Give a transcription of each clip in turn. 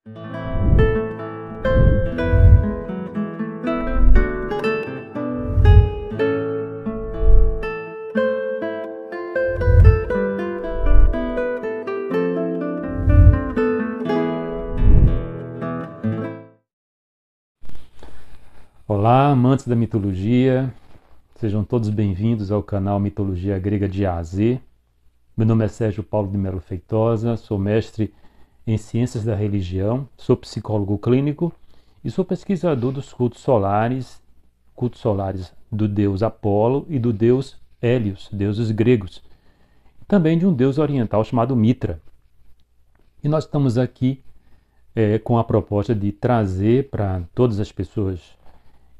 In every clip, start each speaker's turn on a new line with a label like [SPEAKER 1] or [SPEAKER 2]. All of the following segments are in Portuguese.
[SPEAKER 1] Olá, amantes da mitologia, sejam todos bem-vindos ao canal Mitologia Grega de A a Z. Meu nome é Sérgio Paulo de Melo Feitosa, sou mestre em Ciências da Religião, sou psicólogo clínico e sou pesquisador dos cultos solares do deus Apolo e do deus Hélios, deuses gregos, também de um deus oriental chamado Mitra. E nós estamos aqui com a proposta de trazer para todas as pessoas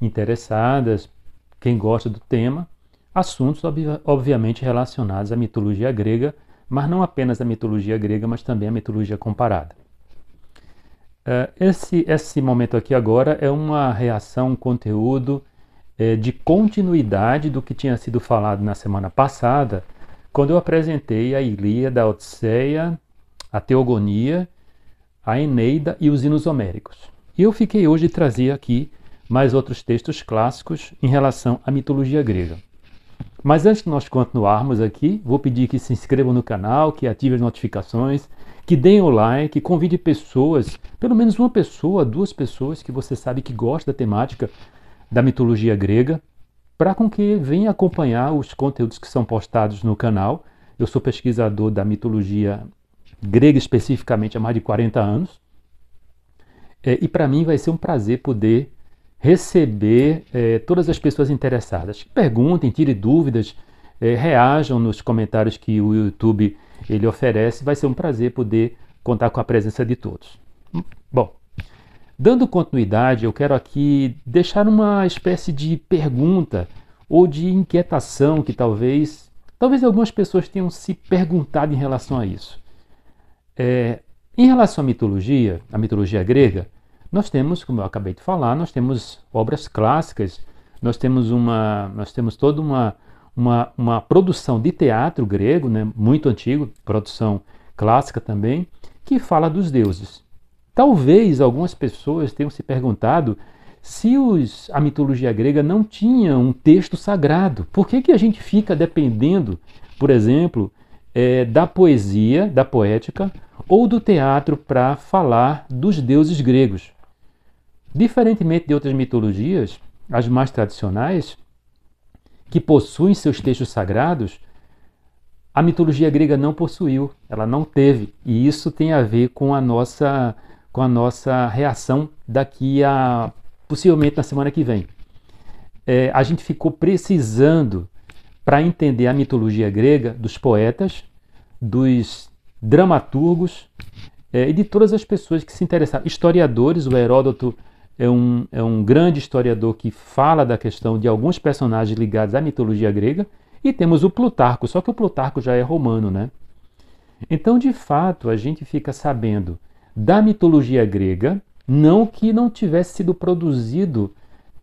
[SPEAKER 1] interessadas, quem gosta do tema, assuntos obviamente relacionados à mitologia grega, mas não apenas à mitologia grega, mas também à mitologia comparada. Esse momento aqui agora é uma reação, um conteúdo de continuidade do que tinha sido falado na semana passada, quando eu apresentei a Ilíada, a Odisseia, a Teogonia, a Eneida e os hinos homéricos. E eu fiquei hoje de trazer aqui mais outros textos clássicos em relação à mitologia grega. Mas antes de nós continuarmos aqui, vou pedir que se inscrevam no canal, que ativem as notificações, que deem o like, convide pessoas, pelo menos uma pessoa, duas pessoas que você sabe que gosta da temática da mitologia grega, para com que venham acompanhar os conteúdos que são postados no canal. Eu sou pesquisador da mitologia grega especificamente há mais de 40 anos, e para mim vai ser um prazer poder receber todas as pessoas interessadas. Perguntem, tirem dúvidas, reajam nos comentários que o YouTube ele oferece. Vai ser um prazer poder contar com a presença de todos. Bom, dando continuidade, eu quero aqui deixar uma espécie de pergunta ou de inquietação que talvez algumas pessoas tenham se perguntado em relação a isso. Em relação à mitologia grega, nós temos, como eu acabei de falar, nós temos obras clássicas, nós temos toda uma produção de teatro grego, né, muito antigo, produção clássica também, que fala dos deuses. Talvez algumas pessoas tenham se perguntado se a mitologia grega não tinha um texto sagrado. Por que a gente fica dependendo, por exemplo, da poesia, da poética, ou do teatro para falar dos deuses gregos? Diferentemente de outras mitologias, as mais tradicionais, que possuem seus textos sagrados, a mitologia grega não possuiu, ela não teve. E isso tem a ver com a nossa reação daqui a, possivelmente na semana que vem. A gente ficou precisando, para entender a mitologia grega, dos poetas, dos dramaturgos e de todas as pessoas que se interessaram. Historiadores, o Heródoto é um grande historiador que fala da questão de alguns personagens ligados à mitologia grega, e temos o Plutarco, só que o Plutarco já é romano, né? Então, de fato, a gente fica sabendo da mitologia grega, não que não tivesse sido produzido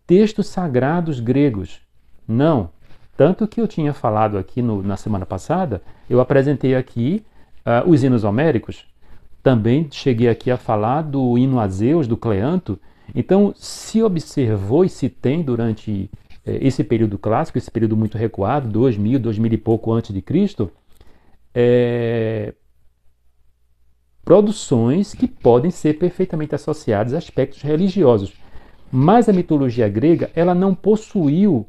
[SPEAKER 1] textos sagrados gregos, não. Tanto que eu tinha falado aqui na semana passada, eu apresentei aqui os hinos homéricos, também cheguei aqui a falar do hino a Zeus, do Cleanto. Então, se observou e se tem durante esse período clássico, esse período muito recuado, 2000 e pouco antes de Cristo, produções que podem ser perfeitamente associadas a aspectos religiosos. Mas a mitologia grega, ela não possuiu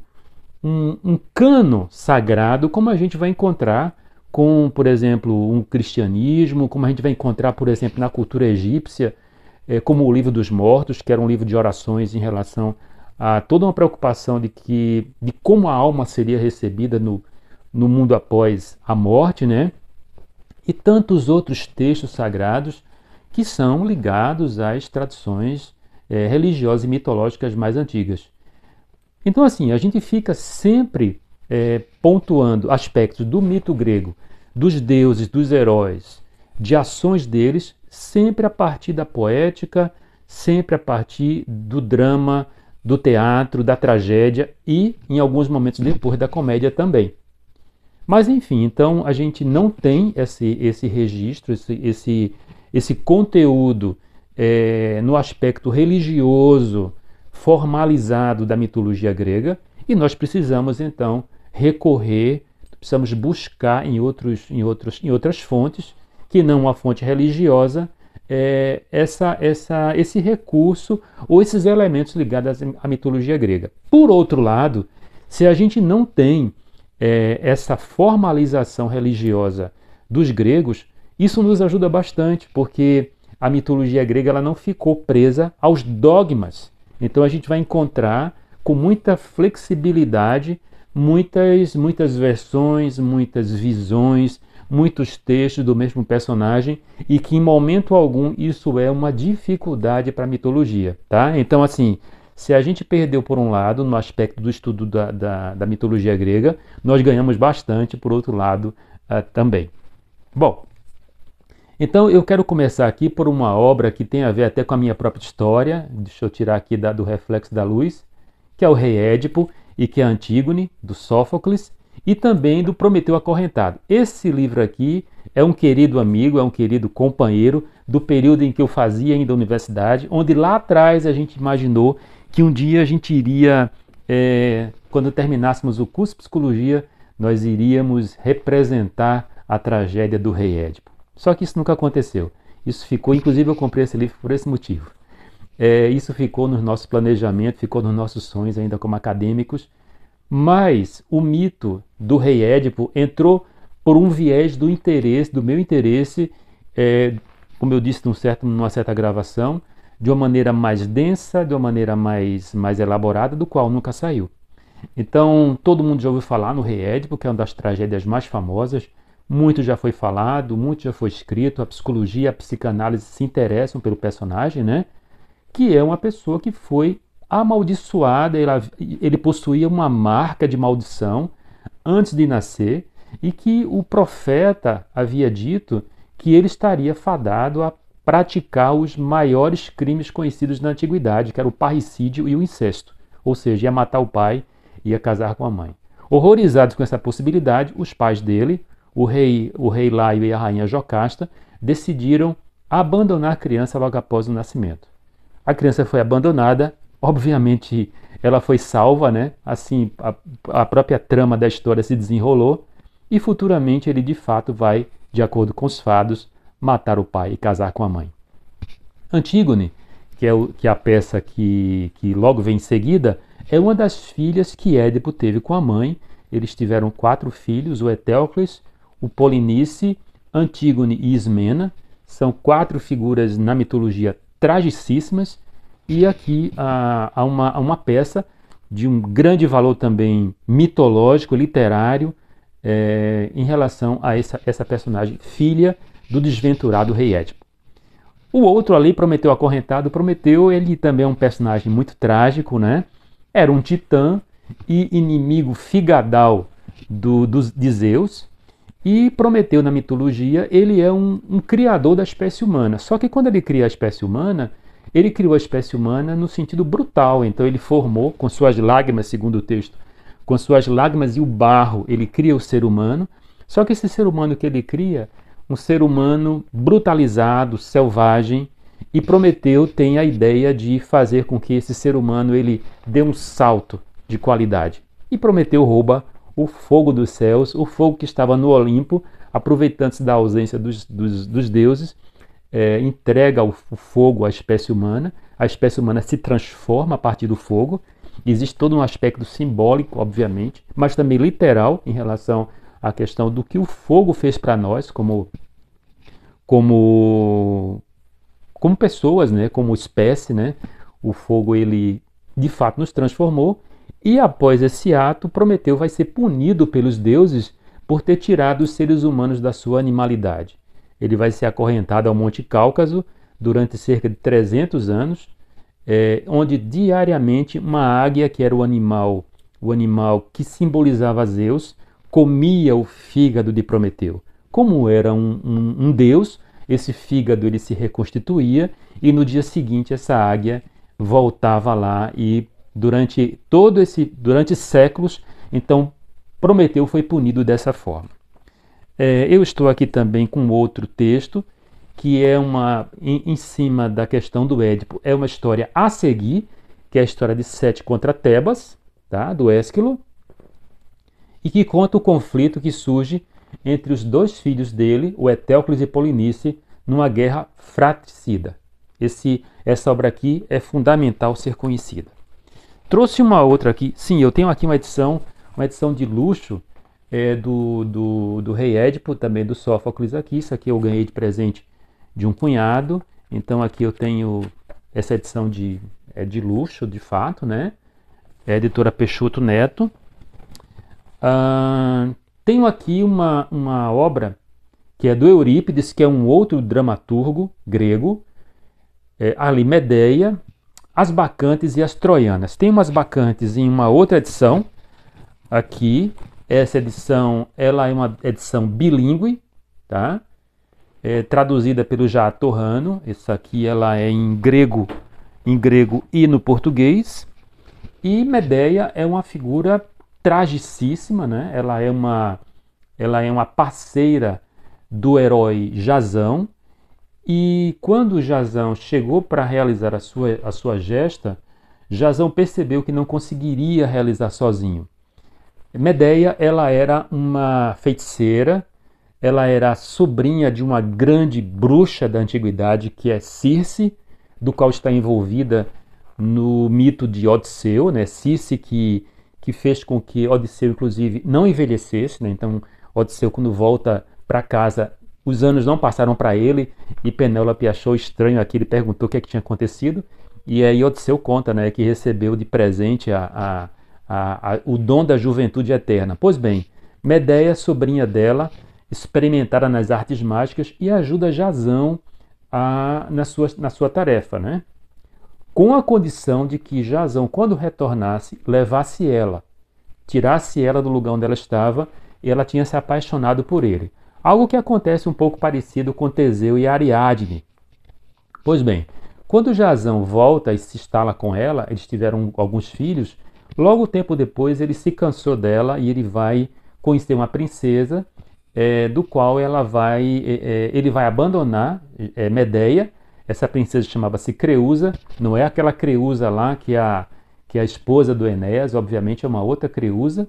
[SPEAKER 1] um cano sagrado como a gente vai encontrar com, por exemplo, um cristianismo, como a gente vai encontrar, por exemplo, na cultura egípcia, como o Livro dos Mortos, que era um livro de orações em relação a toda uma preocupação de como a alma seria recebida no mundo após a morte, né? E tantos outros textos sagrados que são ligados às tradições religiosas e mitológicas mais antigas. Então, assim, a gente fica sempre pontuando aspectos do mito grego, dos deuses, dos heróis, de ações deles, sempre a partir da poética, sempre a partir do drama, do teatro, da tragédia e, em alguns momentos depois, da comédia também. Mas, enfim, então a gente não tem esse registro, esse conteúdo no aspecto religioso formalizado da mitologia grega, e nós precisamos então recorrer, precisamos buscar em outras fontes, que não a fonte religiosa, esse recurso ou esses elementos ligados à mitologia grega. Por outro lado, se a gente não tem essa formalização religiosa dos gregos, isso nos ajuda bastante, porque a mitologia grega ela não ficou presa aos dogmas. Então a gente vai encontrar com muita flexibilidade muitas versões, muitas visões, muitos textos do mesmo personagem, e que em momento algum isso é uma dificuldade para a mitologia, tá? Então, assim, se a gente perdeu por um lado no aspecto do estudo da mitologia grega, nós ganhamos bastante por outro lado também. Bom, então eu quero começar aqui por uma obra que tem a ver até com a minha própria história. Deixa eu tirar aqui do Reflexo da Luz, que é o Rei Édipo, e que é a Antígone, do Sófocles, e também do Prometeu Acorrentado. Esse livro aqui é um querido amigo, é um querido companheiro do período em que eu fazia ainda a universidade, onde lá atrás a gente imaginou que um dia a gente iria, quando terminássemos o curso de Psicologia, nós iríamos representar a tragédia do Rei Édipo. Só que isso nunca aconteceu. Isso ficou, inclusive eu comprei esse livro por esse motivo. Isso ficou no nosso planejamento, ficou nos nossos sonhos ainda como acadêmicos, mas o mito do Rei Édipo entrou por um viés do interesse, do meu interesse, como eu disse numa certa gravação, de uma maneira mais densa, de uma maneira mais elaborada, do qual nunca saiu. Então, todo mundo já ouviu falar no Rei Édipo, que é uma das tragédias mais famosas. Muito já foi falado, muito já foi escrito, a psicologia e a psicanálise se interessam pelo personagem, né? Que é uma pessoa que foi amaldiçoada, ele possuía uma marca de maldição antes de nascer, e que o profeta havia dito que ele estaria fadado a praticar os maiores crimes conhecidos na antiguidade, que era o parricídio e o incesto, ou seja, ia matar o pai e ia casar com a mãe. Horrorizados com essa possibilidade, os pais dele, o rei Laio e a rainha Jocasta, decidiram abandonar a criança logo após o nascimento. A criança foi abandonada, obviamente ela foi salva, né? Assim, a própria trama da história se desenrolou, e futuramente ele de fato vai, de acordo com os fados, matar o pai e casar com a mãe. Antígone, que é a peça que logo vem em seguida, é uma das filhas que Édipo teve com a mãe. Eles tiveram 4 filhos, o Etéocles, o Polinice, Antígone e Ismena. São 4 figuras na mitologia tragicíssimas, e aqui há uma peça de um grande valor também mitológico, literário, em relação a essa personagem, filha do desventurado Rei Édipo. O outro ali, Prometeu Acorrentado, Prometeu, ele também é um personagem muito trágico, né? Era um titã e inimigo figadal de Zeus, e Prometeu, na mitologia, ele é um criador da espécie humana. Só que quando ele cria a espécie humana, ele criou a espécie humana no sentido brutal. Então ele formou, com suas lágrimas, segundo o texto, com suas lágrimas e o barro, ele cria o ser humano. Só que esse ser humano que ele cria, um ser humano brutalizado, selvagem, e Prometeu tem a ideia de fazer com que esse ser humano ele dê um salto de qualidade. E Prometeu rouba o fogo dos céus, o fogo que estava no Olimpo, aproveitando-se da ausência dos deuses, entrega o fogo à espécie humana. A espécie humana se transforma a partir do fogo. Existe todo um aspecto simbólico, obviamente, mas também literal em relação à questão do que o fogo fez para nós como pessoas, né? Como espécie, né? O fogo, ele de fato nos transformou. E após esse ato, Prometeu vai ser punido pelos deuses por ter tirado os seres humanos da sua animalidade. Ele vai ser acorrentado ao Monte Cáucaso durante cerca de 300 anos, onde diariamente uma águia, que era o animal que simbolizava Zeus, comia o fígado de Prometeu. Como era um deus, esse fígado ele se reconstituía, e no dia seguinte essa águia voltava lá, e durante séculos, então Prometeu foi punido dessa forma. Eu estou aqui também com outro texto, que é em cima da questão do Édipo, é uma história a seguir, que é a história de Sete contra Tebas, tá? Do Ésquilo, e que conta o conflito que surge entre os dois filhos dele, o Etéocles e Polinice, numa guerra fratricida. Essa obra aqui é fundamental ser conhecida. Trouxe uma outra aqui, sim, eu tenho aqui uma edição de luxo do Rei Édipo, também do Sófocles aqui. Isso aqui eu ganhei de presente de um cunhado. Então aqui eu tenho essa edição de luxo, de fato, né? É a editora Peixoto Neto. Tenho aqui uma obra que é do Eurípides, que é um outro dramaturgo grego, ali Medeia, as Bacantes e as Troianas. Tem umas Bacantes em uma outra edição aqui. Essa edição ela é uma edição bilíngue, tá? Traduzida pelo Jaá Torrano. Essa aqui ela é em grego e no português. E Medeia é uma figura tragicíssima, né? Ela é uma parceira do herói Jasão. E quando Jasão chegou para realizar a sua gesta, Jasão percebeu que não conseguiria realizar sozinho. Medeia, ela era uma feiticeira, ela era sobrinha de uma grande bruxa da antiguidade, que é Circe, do qual está envolvida no mito de Odisseu, né? Circe que fez com que Odisseu, inclusive, não envelhecesse, né? Então, Odisseu, quando volta para casa, os anos não passaram para ele, e Penélope achou estranho aquilo e perguntou o que tinha acontecido. E aí Odisseu conta, né, que recebeu de presente o dom da juventude eterna. Pois bem, Medeia, sobrinha dela, experimentada nas artes mágicas e ajuda Jasão na sua tarefa, né? Com a condição de que Jasão, quando retornasse, levasse ela, tirasse ela do lugar onde ela estava, e ela tinha se apaixonado por ele. Algo que acontece um pouco parecido com Teseu e Ariadne. Pois bem, quando Jasão volta e se instala com ela, eles tiveram alguns filhos, logo tempo depois ele se cansou dela e ele vai conhecer uma princesa, do qual ele vai abandonar Medeia. Essa princesa chamava-se Creusa, não é aquela Creusa lá que é a esposa do Enéas, obviamente é uma outra Creusa.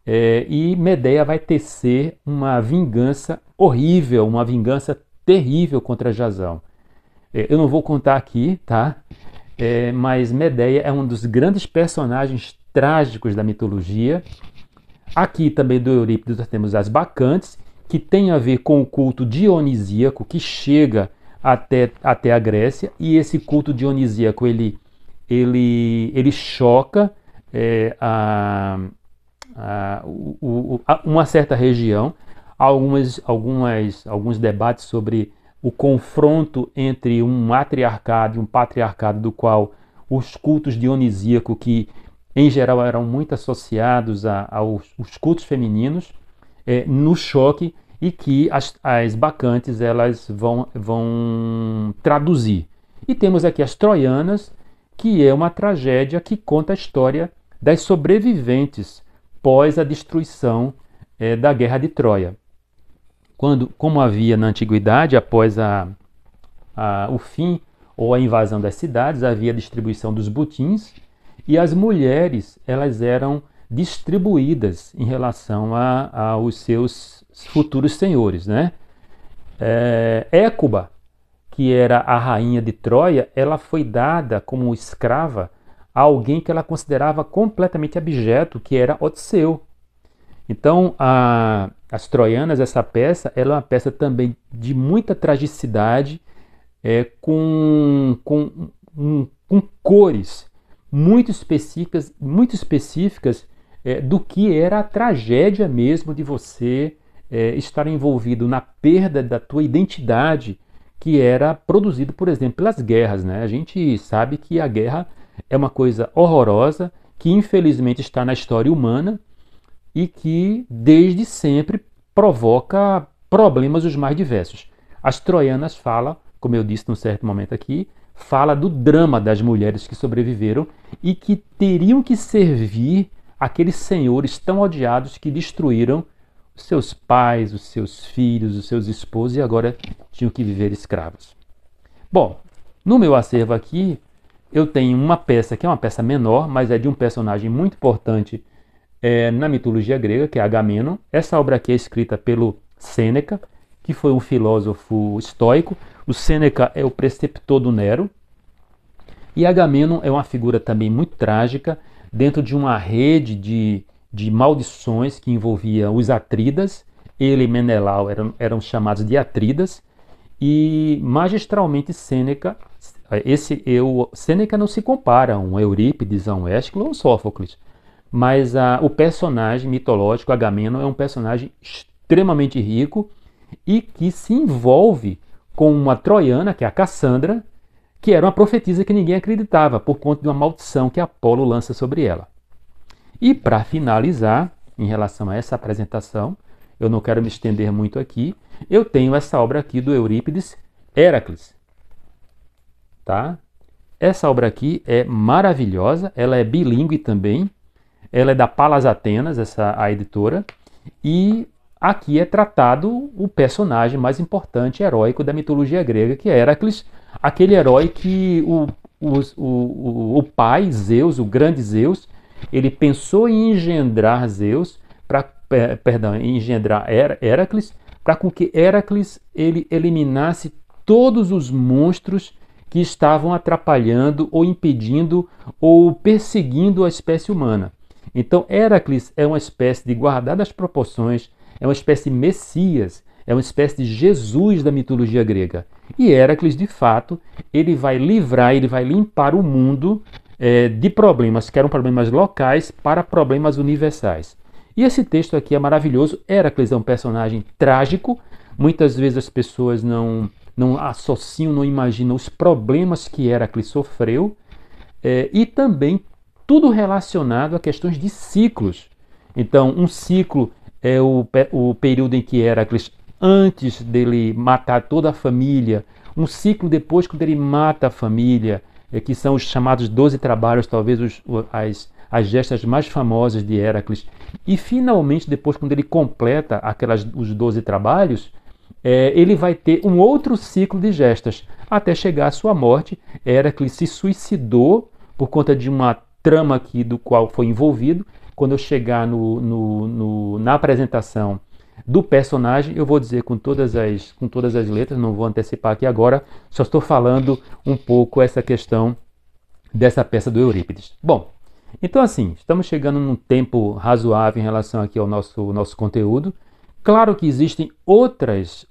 [SPEAKER 1] E Medeia vai tecer uma vingança horrível, uma vingança terrível contra Jasão. Eu não vou contar aqui, tá? Mas Medeia é um dos grandes personagens trágicos da mitologia. Aqui também do Eurípides nós temos as Bacantes, que tem a ver com o culto dionisíaco que chega até a Grécia, e esse culto dionisíaco ele choca uma certa região. Alguns debates sobre o confronto entre um matriarcado e um patriarcado, do qual os cultos dionisíacos, que em geral eram muito associados aos cultos femininos, no choque, e que as Bacantes elas vão traduzir. E temos aqui as Troianas, que é uma tragédia que conta a história das sobreviventes pós a destruição da Guerra de Troia. Como havia na antiguidade, após o fim ou a invasão das cidades, havia a distribuição dos botins, e as mulheres elas eram distribuídas em relação aos seus futuros senhores, né? Écuba, que era a rainha de Troia, ela foi dada como escrava a alguém que ela considerava completamente abjeto, que era Odisseu. Então, as Troianas, essa peça, ela é uma peça também de muita tragicidade, com cores muito específicas do que era a tragédia mesmo de você estar envolvido na perda da tua identidade, que era produzido, por exemplo, pelas guerras, né? A gente sabe que a guerra é uma coisa horrorosa, que infelizmente está na história humana e que desde sempre provoca problemas os mais diversos. As Troianas fala, como eu disse num certo momento aqui, fala do drama das mulheres que sobreviveram e que teriam que servir aqueles senhores tão odiados que destruíram os seus pais, os seus filhos, os seus esposos, e agora tinham que viver escravos. Bom, no meu acervo aqui, eu tenho uma peça que é uma peça menor, mas é de um personagem muito importante na mitologia grega, que é Agamenon. Essa obra aqui é escrita pelo Sêneca, que foi um filósofo estoico. O Sêneca é o preceptor do Nero. E Agamenon é uma figura também muito trágica, dentro de uma rede de maldições que envolvia os Atridas. Ele e Menelau eram chamados de Atridas. E magistralmente Sêneca, Sêneca não se compara a um Eurípides, a um Ésquilo ou um Sófocles, mas o personagem mitológico Agamenon é um personagem extremamente rico e que se envolve com uma troiana, que é a Cassandra, que era uma profetisa que ninguém acreditava, por conta de uma maldição que Apolo lança sobre ela. E para finalizar, em relação a essa apresentação, eu não quero me estender muito aqui, eu tenho essa obra aqui do Eurípides, Heracles. Tá? Essa obra aqui é maravilhosa, ela é bilíngue também, ela é da Palas Atenas, a editora, e aqui é tratado o personagem mais importante, heróico da mitologia grega, que é Heracles, aquele herói que o pai, Zeus, o grande Zeus, ele pensou em engendrar Zeus, engendrar Heracles, para com que Heracles ele eliminasse todos os monstros que estavam atrapalhando ou impedindo ou perseguindo a espécie humana. Então Heracles é uma espécie de, guardadas as proporções, é uma espécie de Messias, é uma espécie de Jesus da mitologia grega. E Heracles, de fato, ele vai livrar, ele vai limpar o mundo de problemas que eram problemas locais para problemas universais. E esse texto aqui é maravilhoso. Heracles é um personagem trágico. Muitas vezes as pessoas não associam, não imaginam os problemas que Heracles sofreu. E também tudo relacionado a questões de ciclos. Então, um ciclo é o período em que Heracles, antes dele matar toda a família, um ciclo depois, quando ele mata a família, que são os chamados 12 trabalhos, talvez as gestas mais famosas de Heracles. E finalmente, depois, quando ele completa os 12 trabalhos, ele vai ter um outro ciclo de gestas, até chegar à sua morte. Heracles se suicidou por conta de uma trama aqui do qual foi envolvido. Quando eu chegar na apresentação do personagem, eu vou dizer com todas as letras, não vou antecipar aqui agora, só estou falando um pouco essa questão dessa peça do Eurípides. Bom, então assim, estamos chegando num tempo razoável em relação aqui ao nosso conteúdo. Claro que existem outras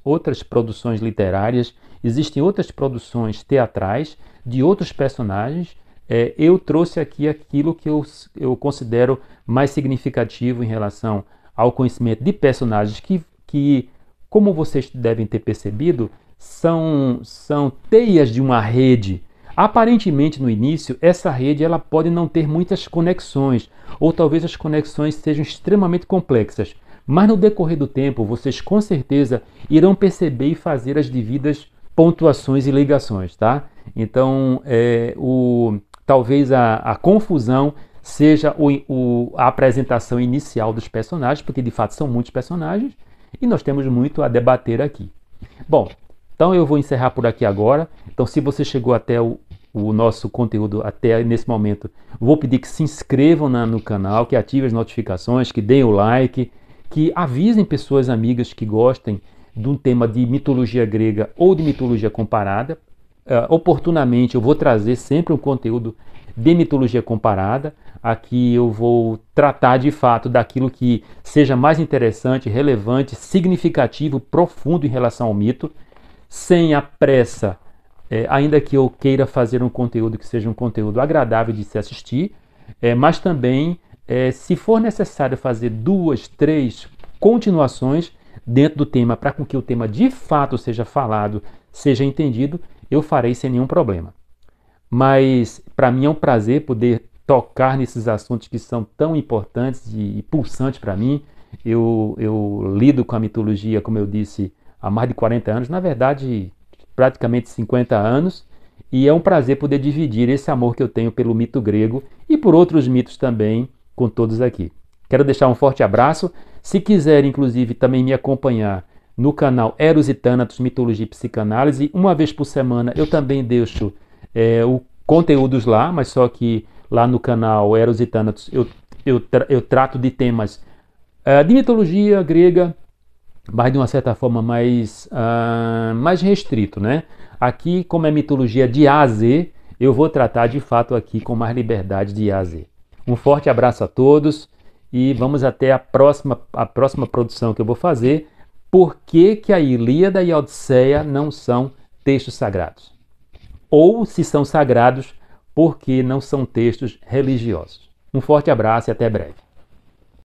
[SPEAKER 1] produções literárias, existem outras produções teatrais de outros personagens. Eu trouxe aqui aquilo que eu considero mais significativo em relação ao conhecimento de personagens que, como vocês devem ter percebido, são teias de uma rede. Aparentemente, no início, essa rede ela pode não ter muitas conexões, ou talvez as conexões sejam extremamente complexas. Mas no decorrer do tempo, vocês com certeza irão perceber e fazer as devidas pontuações e ligações, tá? Então, talvez a confusão seja a apresentação inicial dos personagens, porque de fato são muitos personagens e nós temos muito a debater aqui. Bom, então eu vou encerrar por aqui agora. Então, se você chegou até o nosso conteúdo até nesse momento, vou pedir que se inscrevam no canal, que ativem as notificações, que deem o like, que avisem pessoas amigas que gostem de um tema de mitologia grega ou de mitologia comparada. Oportunamente eu vou trazer sempre um conteúdo de mitologia comparada. Aqui eu vou tratar de fato daquilo que seja mais interessante, relevante, significativo, profundo em relação ao mito, sem a pressa, ainda que eu queira fazer um conteúdo que seja um conteúdo agradável de se assistir, mas também, se for necessário fazer 2, 3 continuações dentro do tema, para que o tema de fato seja falado, seja entendido, eu farei sem nenhum problema. Mas para mim é um prazer poder tocar nesses assuntos que são tão importantes e pulsantes para mim. Eu lido com a mitologia, como eu disse, há mais de 40 anos, na verdade praticamente 50 anos, e é um prazer poder dividir esse amor que eu tenho pelo mito grego e por outros mitos também com todos aqui. Quero deixar um forte abraço. Se quiser, inclusive, também me acompanhar no canal Eros e Thanatos, Mitologia e Psicanálise, uma vez por semana eu também deixo o conteúdos lá, mas só que lá no canal Eros e Thanatos eu trato de temas de mitologia grega, mas de uma certa forma mais restrito, né? Aqui, como é mitologia de A a Z, eu vou tratar de fato aqui com mais liberdade de A a Z. Um forte abraço a todos e vamos até a próxima produção que eu vou fazer. Por que que a Ilíada e a Odisseia não são textos sagrados? Ou, se são sagrados, por que não são textos religiosos? Um forte abraço e até breve.